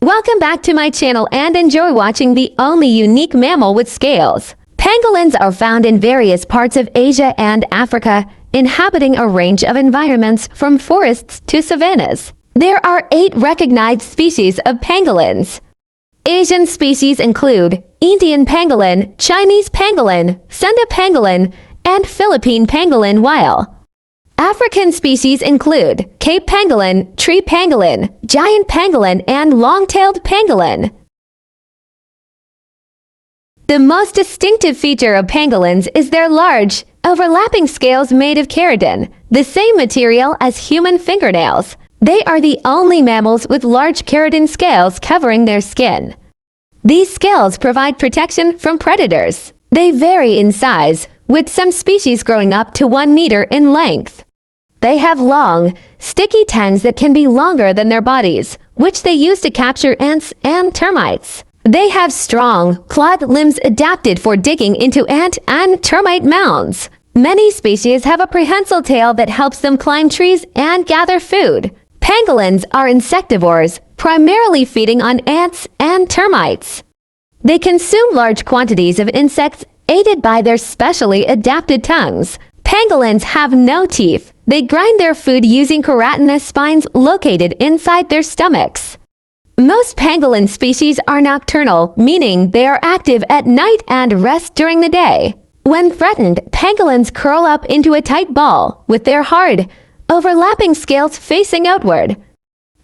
Welcome back to my channel and enjoy watching the only unique mammal with scales. Pangolins are found in various parts of Asia and Africa, inhabiting a range of environments from forests to savannas. There are 8 recognized species of pangolins. Asian species include Indian pangolin, Chinese pangolin, Sunda pangolin, and Philippine pangolin while African species include Cape pangolin, tree pangolin, giant pangolin, and long-tailed pangolin. The most distinctive feature of pangolins is their large, overlapping scales made of keratin, the same material as human fingernails. They are the only mammals with large keratin scales covering their skin. These scales provide protection from predators. They vary in size, with some species growing up to 1 meter in length. They have long, sticky tongues that can be longer than their bodies, which they use to capture ants and termites. They have strong, clawed limbs adapted for digging into ant and termite mounds. Many species have a prehensile tail that helps them climb trees and gather food. Pangolins are insectivores, primarily feeding on ants and termites. They consume large quantities of insects aided by their specially adapted tongues. Pangolins have no teeth. They grind their food using keratinous spines located inside their stomachs. Most pangolin species are nocturnal, meaning they are active at night and rest during the day. When threatened, pangolins curl up into a tight ball, with their hard, overlapping scales facing outward.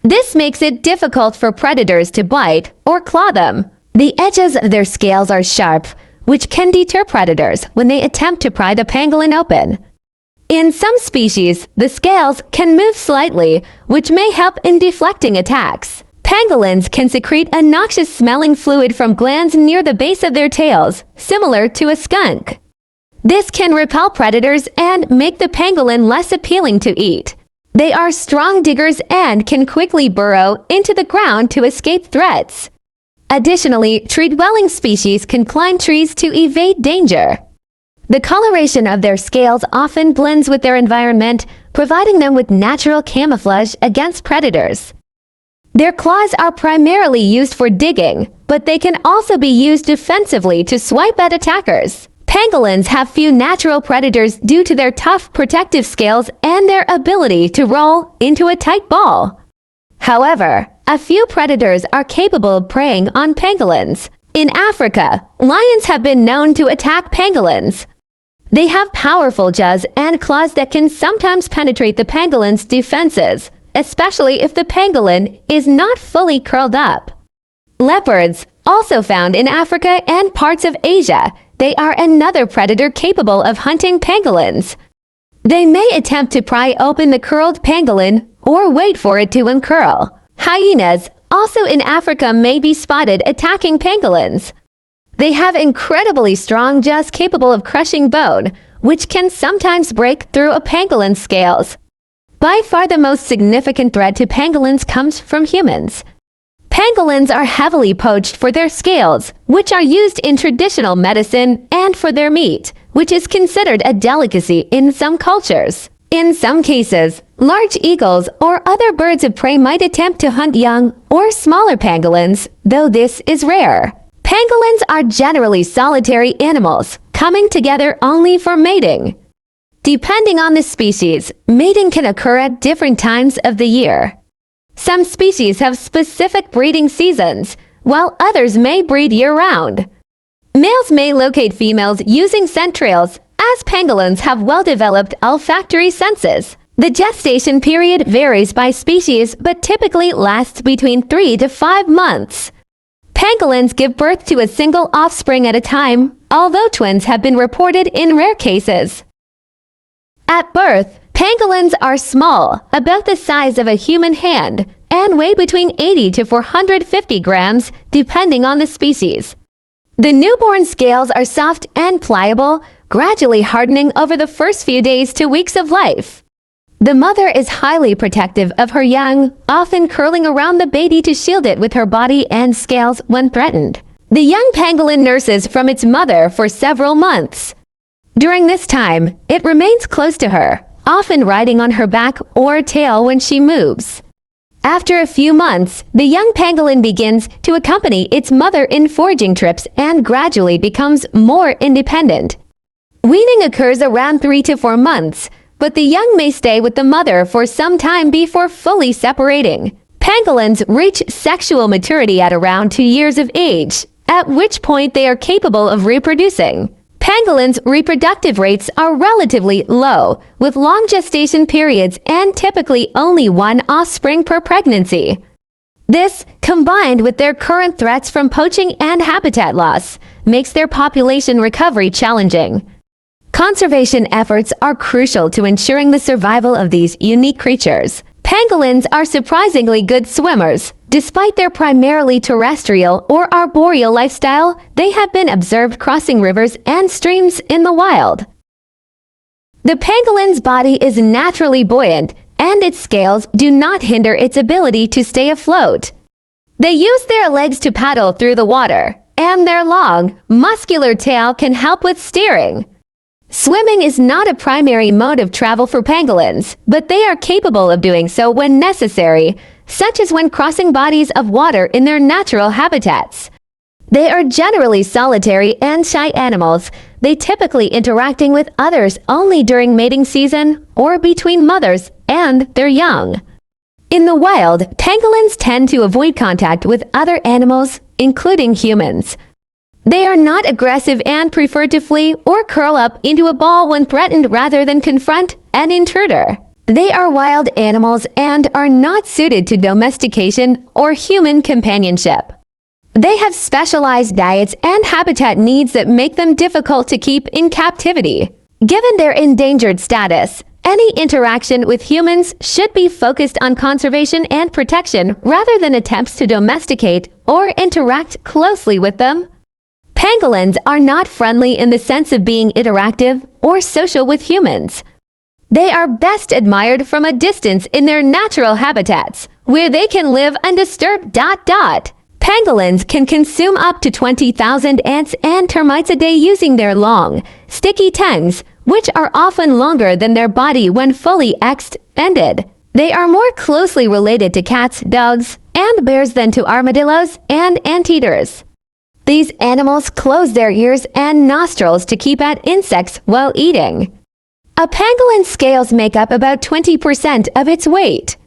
This makes it difficult for predators to bite or claw them. The edges of their scales are sharp, which can deter predators when they attempt to pry the pangolin open. In some species, the scales can move slightly, which may help in deflecting attacks. Pangolins can secrete a noxious-smelling fluid from glands near the base of their tails, similar to a skunk. This can repel predators and make the pangolin less appealing to eat. They are strong diggers and can quickly burrow into the ground to escape threats. Additionally, tree-dwelling species can climb trees to evade danger. The coloration of their scales often blends with their environment, providing them with natural camouflage against predators. Their claws are primarily used for digging, but they can also be used defensively to swipe at attackers. Pangolins have few natural predators due to their tough protective scales and their ability to roll into a tight ball. However, a few predators are capable of preying on pangolins. In Africa, lions have been known to attack pangolins. They have powerful jaws and claws that can sometimes penetrate the pangolin's defenses, especially if the pangolin is not fully curled up. Leopards, also found in Africa and parts of Asia, they are another predator capable of hunting pangolins. They may attempt to pry open the curled pangolin or wait for it to uncurl. Hyenas, also in Africa, may be spotted attacking pangolins. They have incredibly strong jaws capable of crushing bone, which can sometimes break through a pangolin's scales. By far the most significant threat to pangolins comes from humans. Pangolins are heavily poached for their scales, which are used in traditional medicine, and for their meat, which is considered a delicacy in some cultures. In some cases, large eagles or other birds of prey might attempt to hunt young or smaller pangolins, though this is rare. Pangolins are generally solitary animals, coming together only for mating. Depending on the species, mating can occur at different times of the year. Some species have specific breeding seasons, while others may breed year-round. Males may locate females using scent trails, as pangolins have well-developed olfactory senses. The gestation period varies by species but typically lasts between 3 to 5 months. Pangolins give birth to a single offspring at a time, although twins have been reported in rare cases. At birth, pangolins are small, about the size of a human hand, and weigh between 80 to 450 grams, depending on the species. The newborn scales are soft and pliable, gradually hardening over the first few days to weeks of life. The mother is highly protective of her young, often curling around the baby to shield it with her body and scales when threatened. The young pangolin nurses from its mother for several months. During this time, it remains close to her, often riding on her back or tail when she moves. After a few months, the young pangolin begins to accompany its mother in foraging trips and gradually becomes more independent. Weaning occurs around 3 to 4 months, but the young may stay with the mother for some time before fully separating. Pangolins reach sexual maturity at around 2 years of age, at which point they are capable of reproducing. Pangolins' reproductive rates are relatively low, with long gestation periods and typically only one offspring per pregnancy. This, combined with their current threats from poaching and habitat loss, makes their population recovery challenging. Conservation efforts are crucial to ensuring the survival of these unique creatures. Pangolins are surprisingly good swimmers. Despite their primarily terrestrial or arboreal lifestyle, they have been observed crossing rivers and streams in the wild. The pangolin's body is naturally buoyant, and its scales do not hinder its ability to stay afloat. They use their legs to paddle through the water, and their long, muscular tail can help with steering. Swimming is not a primary mode of travel for pangolins, but they are capable of doing so when necessary, such as when crossing bodies of water in their natural habitats. They are generally solitary and shy animals, they typically interacting with others only during mating season or between mothers and their young. In the wild, pangolins tend to avoid contact with other animals, including humans. They are not aggressive and prefer to flee or curl up into a ball when threatened rather than confront an intruder. They are wild animals and are not suited to domestication or human companionship. They have specialized diets and habitat needs that make them difficult to keep in captivity. Given their endangered status, any interaction with humans should be focused on conservation and protection rather than attempts to domesticate or interact closely with them. Pangolins are not friendly in the sense of being interactive or social with humans. They are best admired from a distance in their natural habitats, where they can live undisturbed. Pangolins can consume up to 20,000 ants and termites a day using their long, sticky tongues, which are often longer than their body when fully extended. They are more closely related to cats, dogs, and bears than to armadillos and anteaters. These animals close their ears and nostrils to keep out insects while eating. A pangolin's scales make up about 20% of its weight.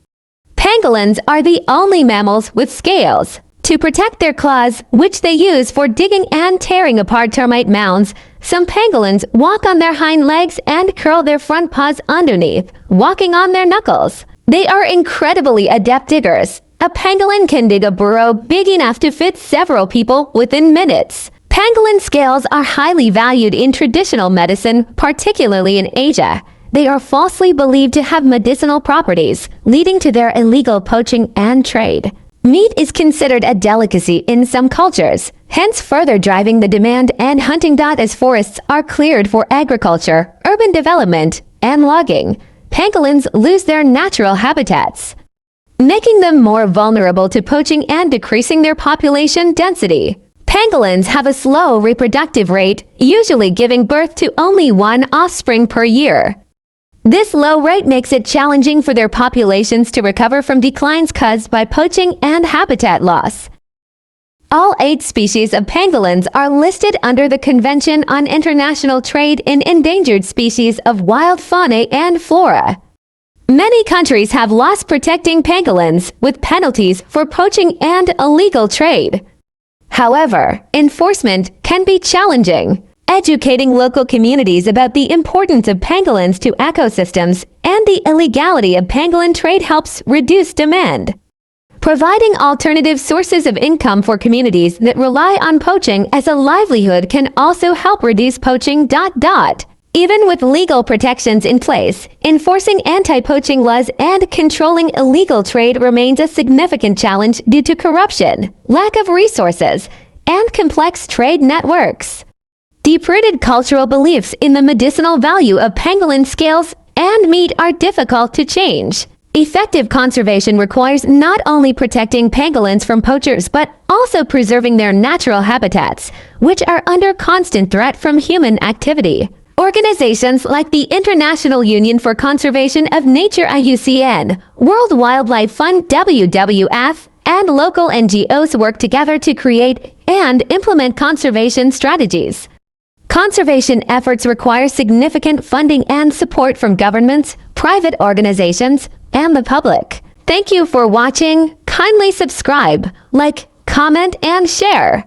Pangolins are the only mammals with scales. To protect their claws, which they use for digging and tearing apart termite mounds, some pangolins walk on their hind legs and curl their front paws underneath, walking on their knuckles. They are incredibly adept diggers. A pangolin can dig a burrow big enough to fit several people within minutes. Pangolin scales are highly valued in traditional medicine, particularly in Asia. They are falsely believed to have medicinal properties, leading to their illegal poaching and trade. Meat is considered a delicacy in some cultures, hence further driving the demand and hunting. As forests are cleared for agriculture, urban development, and logging, pangolins lose their natural habitats, making them more vulnerable to poaching and decreasing their population density. Pangolins have a slow reproductive rate, usually giving birth to only one offspring per year. This low rate makes it challenging for their populations to recover from declines caused by poaching and habitat loss. All 8 species of pangolins are listed under the Convention on International Trade in Endangered Species of Wild Fauna and Flora. Many countries have laws protecting pangolins, with penalties for poaching and illegal trade. However, enforcement can be challenging. Educating local communities about the importance of pangolins to ecosystems and the illegality of pangolin trade helps reduce demand. Providing alternative sources of income for communities that rely on poaching as a livelihood can also help reduce poaching. Even with legal protections in place, enforcing anti-poaching laws and controlling illegal trade remains a significant challenge due to corruption, lack of resources, and complex trade networks. Deep-rooted cultural beliefs in the medicinal value of pangolin scales and meat are difficult to change. Effective conservation requires not only protecting pangolins from poachers but also preserving their natural habitats, which are under constant threat from human activity. Organizations like the International Union for Conservation of Nature IUCN, World Wildlife Fund WWF, and local NGOs work together to create and implement conservation strategies. Conservation efforts require significant funding and support from governments, private organizations, and the public. Thank you for watching. Kindly subscribe, like, comment, and share.